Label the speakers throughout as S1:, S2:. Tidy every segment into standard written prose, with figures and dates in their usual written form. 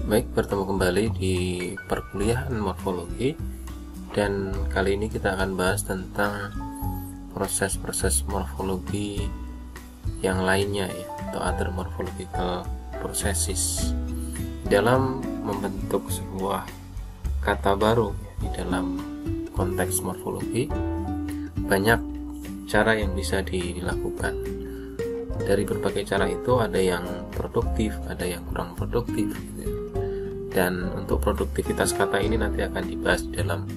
S1: Baik, bertemu kembali di perkuliahan morfologi, dan kali ini kita akan bahas tentang proses-proses morfologi yang lainnya ya, atau other morphological processes dalam membentuk sebuah kata baru ya, di dalam konteks morfologi. Banyak cara yang bisa dilakukan. Dari berbagai cara itu ada yang produktif, ada yang kurang produktif gitu ya. Dan untuk produktivitas kata ini nanti akan dibahas di dalam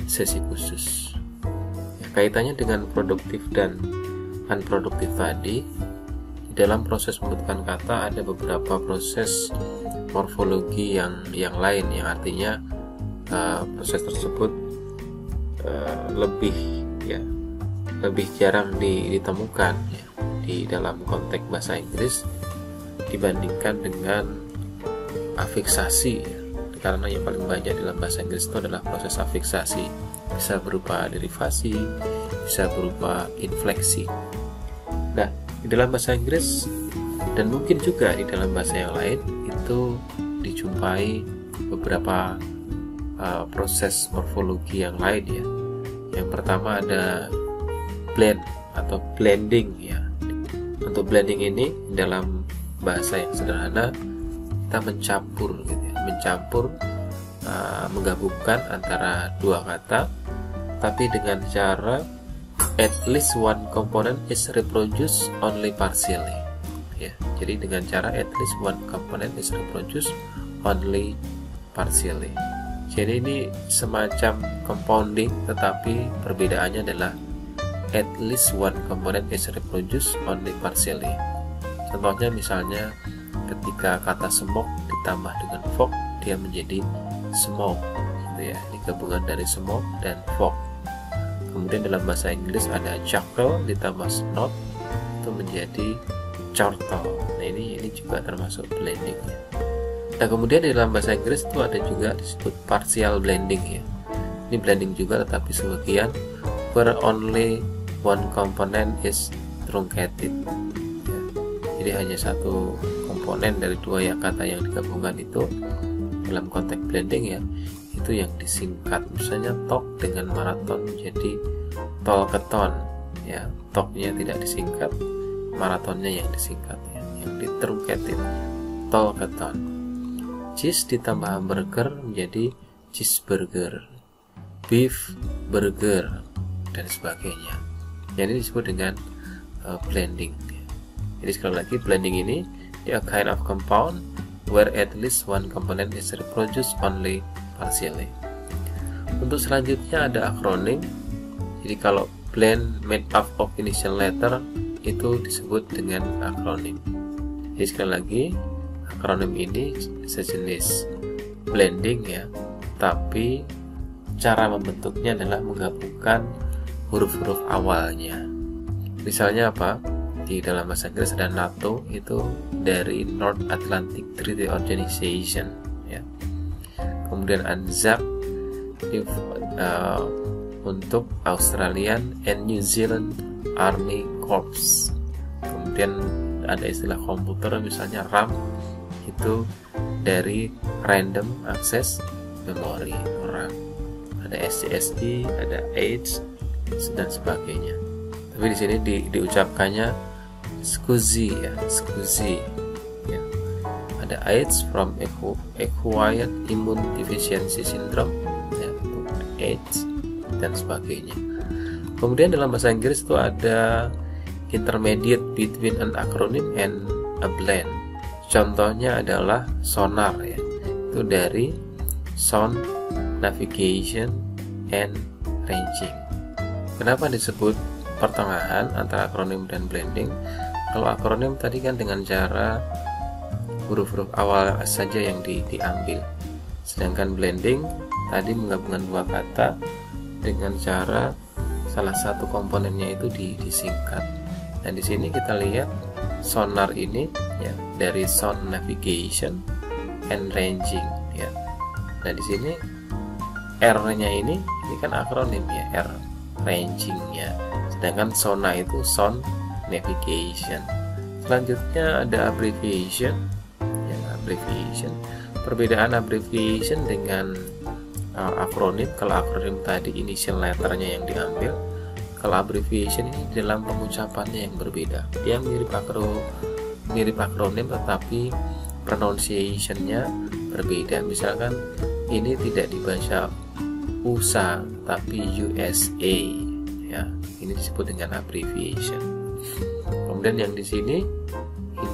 S1: sesi khusus ya, kaitannya dengan produktif dan unproduktif tadi. Di dalam proses pembentukan kata ada beberapa proses morfologi yang lain, yang artinya proses tersebut lebih jarang ditemukan ya, di dalam konteks bahasa Inggris dibandingkan dengan afiksasi ya. Karena yang paling banyak dalam bahasa Inggris itu adalah proses afiksasi, bisa berupa derivasi, bisa berupa infleksi. Nah, di dalam bahasa Inggris dan mungkin juga di dalam bahasa yang lain itu dijumpai beberapa proses morfologi yang lain ya. Yang pertama ada blend atau blending ya. Untuk blending ini dalam bahasa yang sederhana kita mencampur gitu ya. Menggabungkan antara dua kata, tapi dengan cara at least one component is reproduced only partially ya. Jadi dengan cara at least one component is reproduced only partially. Jadi ini semacam compounding, tetapi perbedaannya adalah at least one component is reproduced only partially. Contohnya misalnya ketika kata smoke ditambah dengan fog, dia menjadi smoke gitu ya. Ini gabungan dari smoke dan fog. Kemudian dalam bahasa Inggris ada chuckle ditambah snot, itu menjadi chortle. Nah ini juga termasuk blending ya. Nah kemudian di dalam bahasa Inggris itu ada juga disebut partial blending ya. Ini blending juga, tetapi sebagian where only one component is truncated ya. Jadi hanya satu komponen dari dua kata yang digabungkan itu dalam konteks blending ya, itu yang disingkat. Misalnya talk dengan maraton menjadi talkathon ya. Talknya tidak disingkat, maratonnya yang disingkat ya, yang ditruncated, talkathon. Cheese ditambah hamburger menjadi cheeseburger, beef burger, dan sebagainya. Jadi disebut dengan blending ya. Jadi sekali lagi, blending ini a kind of compound where at least one component is reproduced only partially. Untuk selanjutnya ada akronim. Jadi kalau blend made up of initial letter itu disebut dengan akronim. Jadi sekali lagi, akronim ini sejenis blending ya, tapi cara membentuknya adalah menggabungkan huruf-huruf awalnya. Misalnya apa? Di dalam bahasa Inggris ada NATO, itu dari North Atlantic Treaty Organization ya. Kemudian ANZAC untuk Australian and New Zealand Army Corps. Kemudian ada istilah komputer misalnya RAM, itu dari Random Access Memory RAM. Ada SCSI, ada AIDS dan sebagainya. Tapi di sini diucapkannya SCSI ya, SCSI ya. Ada AIDS from acquired immune deficiency syndrome ya, AIDS dan sebagainya. Kemudian dalam bahasa Inggris itu ada intermediate between an acronym and a blend. Contohnya adalah sonar ya, itu dari sound, navigation, and ranging. Kenapa disebut pertengahan antara akronim dan blending? Kalau akronim tadi kan dengan cara huruf-huruf awal saja yang diambil, sedangkan blending tadi menggabungkan dua kata dengan cara salah satu komponennya itu disingkat. Dan di sini kita lihat sonar ini ya, dari sound, navigation, and ranging ya. Nah di sini R-nya ini kan akronim ya, R ranging-nya. Sedangkan sona itu sound, navigation. Selanjutnya ada abbreviation ya, abbreviation perbedaan abbreviation dengan akronim. Kalau akronim tadi initial letternya yang diambil, kalau abbreviation ini dalam pengucapannya yang berbeda. Dia mirip akronim tetapi pronunciation-nya berbeda. Misalkan ini tidak dibaca USA tapi USA, ya. Ini disebut dengan abbreviation. Kemudian yang di sini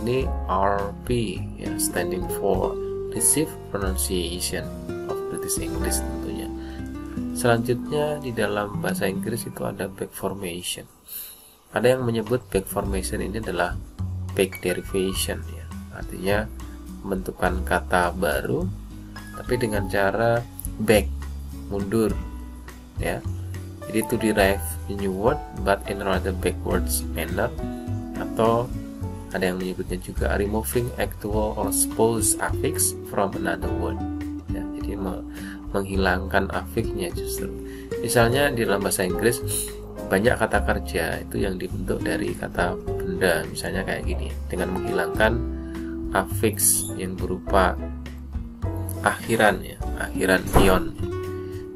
S1: ini RP, ya, standing for Received Pronunciation of British English tentunya. Selanjutnya di dalam bahasa Inggris itu ada back formation. Ada yang menyebut back formation ini adalah back derivation, ya. Artinya pembentukan kata baru tapi dengan cara back, mundur, ya. Jadi to derive a new word but in rather backwards manner, atau ada yang menyebutnya juga removing actual or supposed affix from another word, ya. Jadi menghilangkan afiksnya justru. Misalnya di dalam bahasa Inggris banyak kata kerja itu yang dibentuk dari kata benda, misalnya kayak gini, dengan menghilangkan afiks yang berupa akhiran, ya, akhiran ion.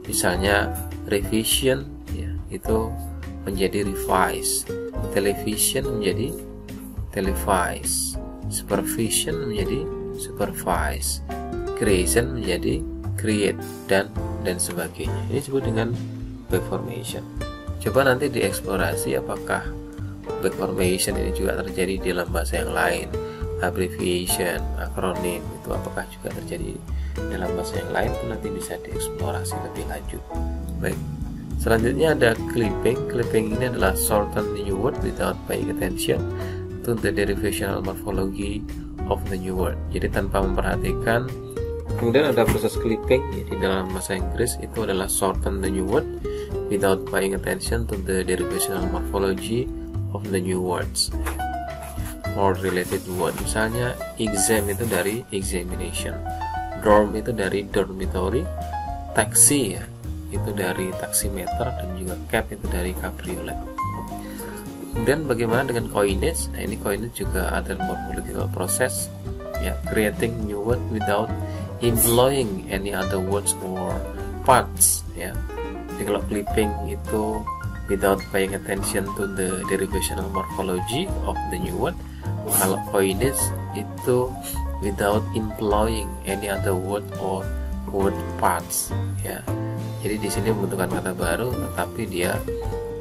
S1: Misalnya revision, ya, itu menjadi revise, television menjadi televise, supervision menjadi supervise, creation menjadi create, dan sebagainya. Ini disebut dengan back formation. Coba nanti dieksplorasi apakah back formation ini juga terjadi di dalam bahasa yang lain, abbreviation, akronim itu apakah juga terjadi dalam bahasa yang lain, itu nanti bisa dieksplorasi lebih lanjut. Baik. Selanjutnya ada clipping. Clipping ini adalah shorten the new word without paying attention to the derivational morphology of the new word. Jadi tanpa memperhatikan. Kemudian ada proses clipping, ya, di dalam bahasa Inggris itu adalah shorten the new word without paying attention to the derivational morphology of the new words. More related word. Misalnya exam itu dari examination, dorm itu dari dormitory, taxi, ya, itu dari taximeter, dan juga cab itu dari cabriolet. Kemudian bagaimana dengan coinage? Nah, ini coinage juga ada morphological process, ya, creating new word without employing any other words or parts, ya. Jadi kalau clipping itu without paying attention to the derivational morphology of the new word, kalau coinage itu without employing any other word or word parts, ya. Jadi di sini membentukkan kata baru tetapi dia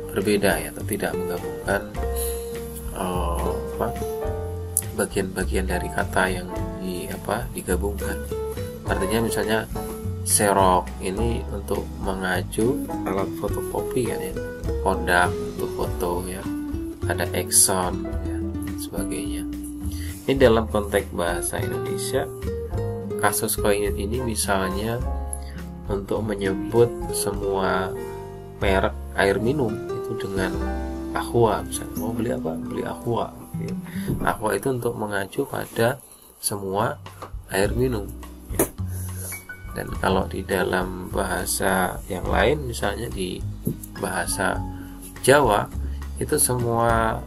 S1: berbeda, ya, atau tidak menggabungkan bagian-bagian dari kata yang digabungkan. Artinya misalnya serok ini untuk mengacu alat fotokopi, kan, ya, Kodak untuk foto, ya, ada Exxon, ya, dan sebagainya. Ini dalam konteks bahasa Indonesia, kasus coinage ini misalnya untuk menyebut semua merek air minum itu dengan aqua, misalnya mau beli apa, beli aqua, ya. Aqua itu untuk mengacu pada semua air minum, ya. Dan kalau di dalam bahasa yang lain, misalnya di bahasa Jawa itu semua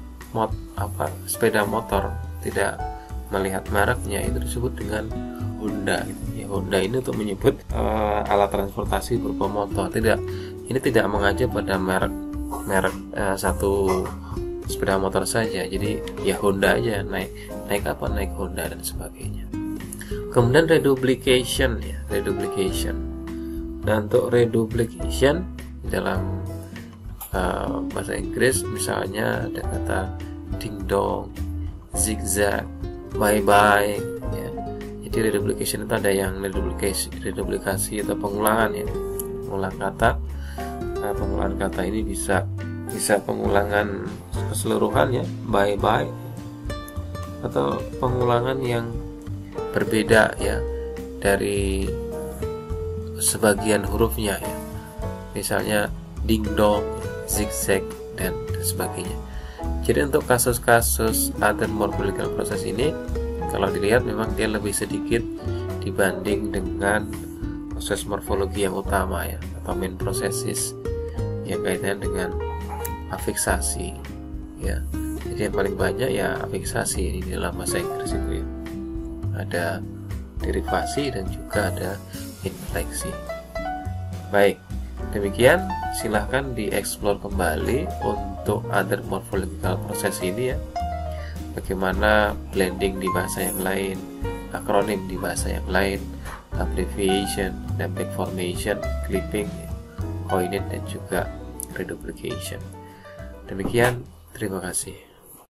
S1: sepeda motor tidak melihat mereknya itu disebut dengan Honda, gitu. Ya, Honda ini untuk menyebut alat transportasi berupa motor. Ini tidak mengacu pada merek satu sepeda motor saja. Jadi ya Honda aja, naik apa, naik Honda, dan sebagainya. Kemudian reduplication, ya, reduplication. Nah, untuk reduplication di dalam bahasa Inggris misalnya ada kata ding dong, zigzag, bye bye, ya. Jadi reduplication itu ada yang reduplikasi atau pengulangan, ya, pengulang kata. Nah, pengulangan kata ini bisa pengulangan keseluruhan, ya, bye bye, atau pengulangan yang berbeda, ya, dari sebagian hurufnya, ya. Misalnya ding dong, zigzag, dan sebagainya. Jadi untuk kasus-kasus other morphological process ini, kalau dilihat memang dia lebih sedikit dibanding dengan proses morfologi yang utama, ya, atau main processes yang kaitannya dengan afiksasi, ya. Jadi yang paling banyak ya afiksasi di dalam bahasa Inggris itu, ya. Ada derivasi, dan juga ada infleksi. Baik, demikian, silahkan dieksplor kembali untuk other morphological process ini ya. Bagaimana blending di bahasa yang lain, akronim di bahasa yang lain, abbreviation, dynamic formation, clipping, coinage, dan juga reduplication. Demikian, terima kasih.